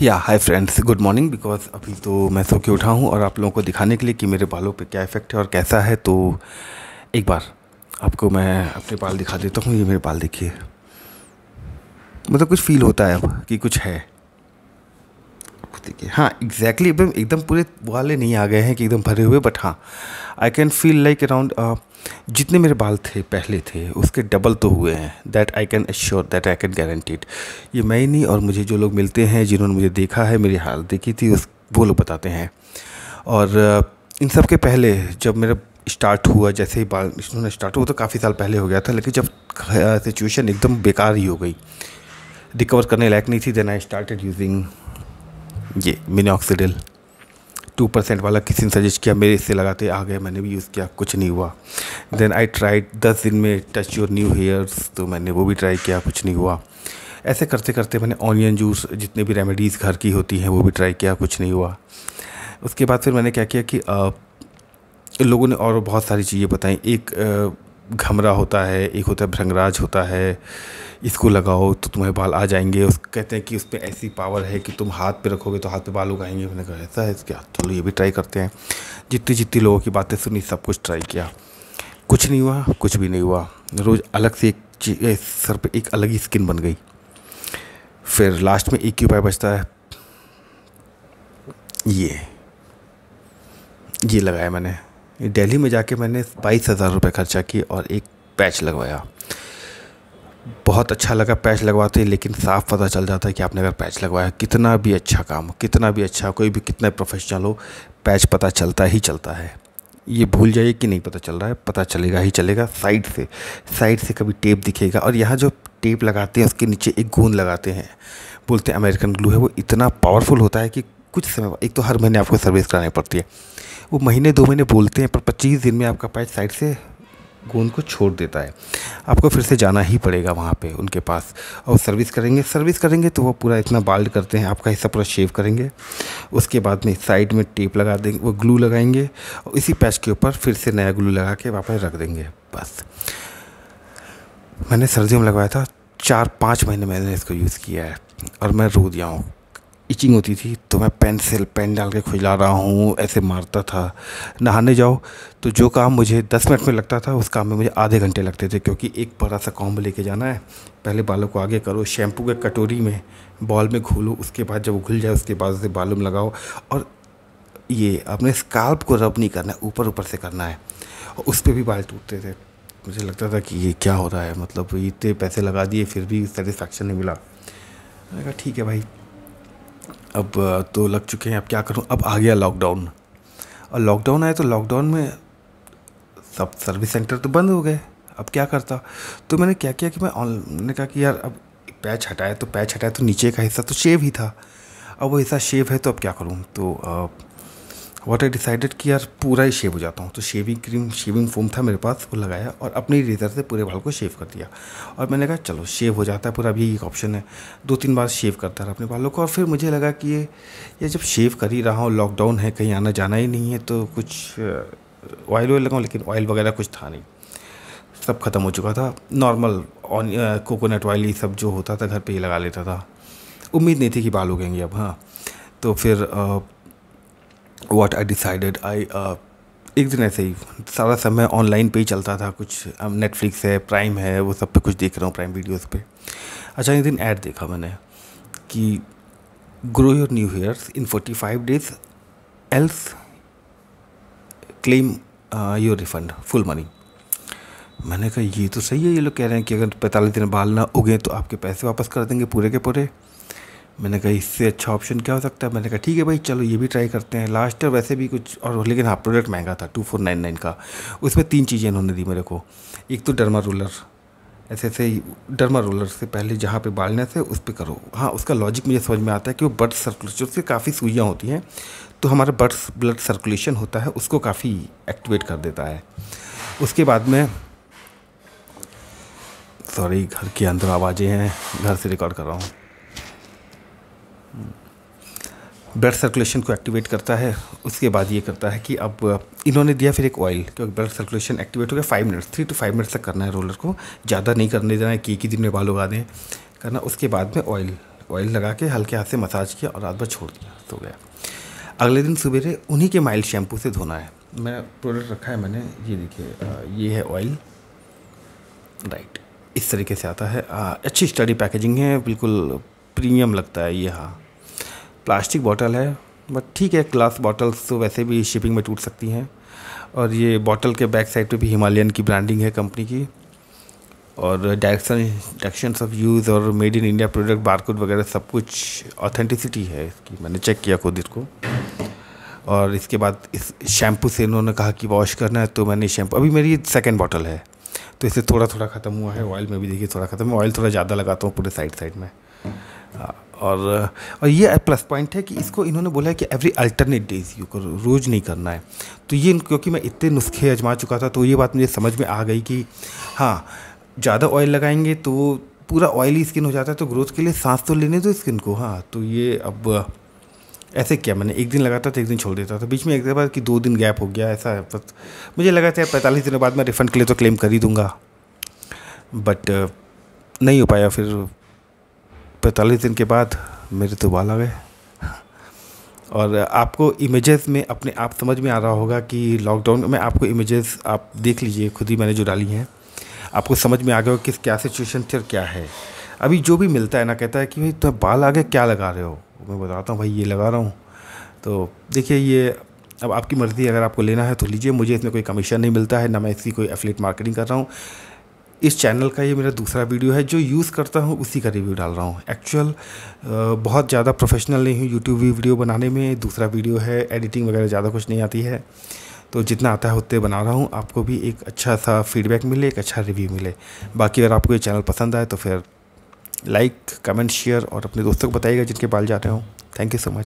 या hi friends, good morning. Because अभी तो मैं सो के उठा हूँ और आप लोगों को दिखाने के लिए कि मेरे बालों पे क्या इफ़ेक्ट है और कैसा है। तो एक बार आपको मैं अपने बाल दिखा देता हूँ। ये मेरे बाल देखिए, मतलब कुछ फील होता है अब कि कुछ है। देखिए, हाँ एग्जैक्टली एकदम एकदम पूरे वाले नहीं आ गए हैं कि एकदम भरे हुए, बट हाँ I can feel like around जितने मेरे बाल थे पहले थे उसके डबल तो हुए हैं। That I can assure, that I can guaranteed. ये मैं ही नहीं, और मुझे जो लोग मिलते हैं जिन्होंने मुझे देखा है, मेरी हालत देखी थी, उस वो लोग बताते हैं। और इन सब के पहले जब मेरा स्टार्ट हुआ, जैसे ही बाल इन्होंने स्टार्ट हुआ तो काफ़ी साल पहले हो गया था, लेकिन जब सिचुएशन एकदम बेकार ही हो गई, रिकवर करने लायक नहीं थी, देन आई स्टार्टेड यूजिंग ये मिनॉक्सिडिल 2% वाला। किसी ने सजेस्ट किया, मेरे इससे लगाते आ गए, मैंने भी यूज़ किया, कुछ नहीं हुआ। देन आई ट्राइड 10 दिन में टच योर न्यू हेयर्स, तो मैंने वो भी ट्राई किया, कुछ नहीं हुआ। ऐसे करते करते मैंने ऑनियन जूस, जितने भी रेमेडीज़ घर की होती हैं वो भी ट्राई किया, कुछ नहीं हुआ। उसके बाद फिर मैंने क्या किया कि लोगों ने और बहुत सारी चीज़ें बताई। एक घमरा होता है, एक होता है भृंगराज होता है, इसको लगाओ तो तुम्हारे बाल आ जाएंगे। उस कहते हैं कि उस पर ऐसी पावर है कि तुम हाथ पे रखोगे तो हाथ पे बाल उगाएंगे। मैंने कहा ऐसा है क्या, चलो ये भी ट्राई करते हैं। जितनी जितनी लोगों की बातें सुनी, सब कुछ ट्राई किया, कुछ नहीं हुआ, कुछ भी नहीं हुआ। रोज़ अलग से एक सर पे एक अलग ही स्किन बन गई। फिर लास्ट में एक ही उपाय बचता है, ये लगाया मैंने। दिल्ली में जाके मैंने 22,000 रुपये खर्चा किए और एक पैच लगवाया। बहुत अच्छा लगा पैच लगवाते, लेकिन साफ पता चल जाता है कि आपने अगर पैच लगवाया, कितना भी अच्छा काम, कितना भी अच्छा, कोई भी कितना प्रोफेशनल हो, पैच पता चलता ही चलता है। ये भूल जाइए कि नहीं पता चल रहा है, पता चलेगा ही चलेगा। साइड से कभी टेप दिखेगा, और यहाँ जो टेप लगाते हैं उसके नीचे एक गोंद लगाते हैं, बोलते हैं अमेरिकन ग्लू है। वो इतना पावरफुल होता है कि कुछ समय, एक तो हर महीने आपको सर्विस करानी पड़ती है, वो महीने 2 महीने बोलते हैं, पर 25 दिन में आपका पैच साइड से गोंद को छोड़ देता है। आपको फिर से जाना ही पड़ेगा वहाँ पे उनके पास, और सर्विस करेंगे तो वो पूरा इतना बाल्ड करते हैं, आपका हिस्सा पूरा शेव करेंगे। उसके बाद में साइड में टेप लगा देंगे, वो ग्लू लगाएंगे, और इसी पैच के ऊपर फिर से नया ग्लू लगा के वापस रख देंगे। बस मैंने सर्दियों में लगवाया था, 4-5 महीने मैंने इसको यूज़ किया है, और मैं रो दिया हूँ। इचिंग होती थी तो मैं पेन डाल के खुजला रहा हूँ, ऐसे मारता था। नहाने जाओ तो जो काम मुझे 10 मिनट में लगता था, उस काम में मुझे आधे घंटे लगते थे, क्योंकि एक बड़ा सा कॉम्ब लेके जाना है। पहले बालों को आगे करो, शैम्पू के कटोरी में बॉल में घोलो, उसके बाद जब वो घुल जाए उसके बाद उसे बालों में लगाओ। और ये अपने स्काल्प को रब नहीं करना है, ऊपर ऊपर से करना है, और उस पर भी बाल टूटते थे। मुझे लगता था कि ये क्या हो रहा है, मतलब इतने पैसे लगा दिए फिर भी सेटिस्फैक्शन नहीं मिला। मैंने कहा ठीक है भाई, अब तो लग चुके हैं, अब क्या करूं। अब आ गया लॉकडाउन, और लॉकडाउन आया तो लॉकडाउन में सब सर्विस सेंटर तो बंद हो गए। अब क्या करता, तो मैंने क्या किया कि मैंने कहा कि यार अब पैच हटाया तो नीचे का हिस्सा तो शेव ही था, अब वो हिस्सा शेव है तो अब क्या करूं। तो व्हाट आई डिसाइडेड कि यार पूरा ही शेव हो जाता हूँ। तो शेविंग फोम था मेरे पास, वो लगाया और अपनी रेजर से पूरे बाल को शेव कर दिया। और मैंने कहा चलो शेव हो जाता है पूरा, अभी एक ऑप्शन है। 2-3 बार शेव करता रहा अपने बालों को, और फिर मुझे लगा कि ये जब शेव कर ही रहा हूँ, लॉकडाउन है, कहीं आना जाना ही नहीं है, तो कुछ ऑयल लगाऊँ। लेकिन ऑयल वगैरह कुछ था नहीं, सब ख़त्म हो चुका था। नॉर्मल कोकोनट ऑयल, ये सब जो होता था घर पर ही लगा लेता था। उम्मीद नहीं थी कि बाल उगेंगे अब। हाँ, तो फिर व्हाट आई डिसाइडेड, एक दिन ऐसे ही सारा समय ऑनलाइन पे ही चलता था, कुछ नेटफ्लिक्स है, प्राइम है, वो सब पे कुछ देख रहा हूँ, प्राइम वीडियोस पे। अच्छा, एक दिन ऐड देखा मैंने कि grow your new hairs in 45 days, else claim your refund full money. मैंने कहा ये तो सही है, ये लोग कह रहे हैं कि अगर 45 दिन बाल ना उगे तो आपके पैसे वापस कर देंगे पूरे के पूरे। मैंने कहा इससे अच्छा ऑप्शन क्या हो सकता है। मैंने कहा ठीक है भाई, चलो ये भी ट्राई करते हैं। लास्ट ईयर वैसे भी कुछ और, लेकिन हाँ प्रोडक्ट महंगा था, 2499 का। उसमें 3 चीज़ें इन्होंने दी मेरे को। एक तो डर्मा रोलर, ऐसे ही डर्मा रोलर से पहले जहाँ पे बालने से उस पर करो। हाँ, उसका लॉजिक मुझे समझ में आता है कि वो ब्लड सर्कुलेशन, उससे काफ़ी सुइयाँ होती हैं, तो हमारा ब्लड सर्कुलेशन होता है, उसको काफ़ी एक्टिवेट कर देता है। उसके बाद में, सॉरी घर के अंदर आवाज़ें हैं, घर से रिकॉर्ड कर रहा हूँ। ब्लड सर्कुलेशन को एक्टिवेट करता है। उसके बाद ये करता है कि अब इन्होंने दिया फिर एक ऑयल, क्योंकि ब्लड सर्कुलेशन एक्टिवेट हो गया। 5 मिनट्स, 3 to 5 मिनट्स तक करना है रोलर को, ज़्यादा नहीं करने देना है कि एक ही दिन में बाल उगा दें करना। उसके बाद में ऑयल ऑयल लगा के हल्के हाथ से मसाज किया और रात भर छोड़ दिया, तो गया। अगले दिन सवेरे उन्हीं के माइल्ड शैम्पू से धोना है। मैं प्रोडक्ट रखा है मैंने, ये देखिए, ये है ऑयल, राइट, इस तरीके से आता है। अच्छी स्टडी पैकेजिंग है, बिल्कुल प्रीमियम लगता है ये। हाँ, प्लास्टिक बॉटल है, बट ठीक है, ग्लास बॉटल्स तो वैसे भी शिपिंग में टूट सकती हैं। और ये बॉटल के बैक साइड पे भी हिमालयन की ब्रांडिंग है कंपनी की, और डायरेक्शंस ऑफ यूज़ और made in India product, barcode वगैरह सब कुछ ऑथेंटिसिटी है इसकी, मैंने चेक किया खुद इसको। और इसके बाद इस शैम्पू से इन्होंने कहा कि वॉश करना है, तो मैंने शैम्पू, अभी मेरी सेकंड बॉटल है, तो इससे थोड़ा थोड़ा ख़त्म हुआ है। ऑयल में भी देखिए थोड़ा ख़त्म है, ऑयल थोड़ा ज़्यादा लगाता हूँ पूरे साइड में। और ये प्लस पॉइंट है कि इसको इन्होंने बोला है कि एवरी अल्टरनेट डेज यू करो, रोज़ नहीं करना है। तो ये क्योंकि मैं इतने नुस्खे आजमा चुका था, तो ये बात मुझे समझ में आ गई कि हाँ, ज़्यादा ऑयल लगाएंगे तो पूरा ऑयली स्किन हो जाता है, तो ग्रोथ के लिए सांस तो लेने दो स्किन को। हाँ, तो ये अब ऐसे क्या, मैंने एक दिन लगाता था, एक दिन छोड़ देता था, बीच में एक बार कि 2 दिन गैप हो गया, ऐसा है। बस मुझे लगा था 45 दिनों बाद मैं रिफ़ंड के लिए तो क्लेम कर ही दूँगा, बट नहीं हो पाया। फिर 45 दिन के बाद मेरे तो बाल आ गए। और आपको इमेजेस में अपने आप समझ में आ रहा होगा कि लॉकडाउन में आपको इमेजेस आप देख लीजिए खुद ही, मैंने जो डाली हैं, आपको समझ में आ गया हो कि क्या सिचुएशन थी और क्या है। अभी जो भी मिलता है ना, कहता है कि भाई तुम्हें बाल आ गए, क्या लगा रहे हो, मैं बताता हूँ भाई ये लगा रहा हूँ। तो देखिए, ये अब आपकी मर्ज़ी, अगर आपको लेना है तो लीजिए, मुझे इसमें कोई कमीशन नहीं मिलता है, ना मैं इसकी कोई एफिलिएट मार्केटिंग कर रहा हूँ। इस चैनल का ये मेरा दूसरा वीडियो है, जो यूज़ करता हूँ उसी का रिव्यू डाल रहा हूँ। एक्चुअल बहुत ज़्यादा प्रोफेशनल नहीं हूँ यूट्यूब वीडियो बनाने में, दूसरा वीडियो है, एडिटिंग वगैरह ज़्यादा कुछ नहीं आती है, तो जितना आता है उतने बना रहा हूँ, आपको भी एक अच्छा सा फीडबैक मिले, एक अच्छा रिव्यू मिले। बाकी अगर आपको ये चैनल पसंद आए तो फिर लाइक, कमेंट, शेयर और अपने दोस्तों को बताइएगा जिनके बाल जाते हों। Thank you so much.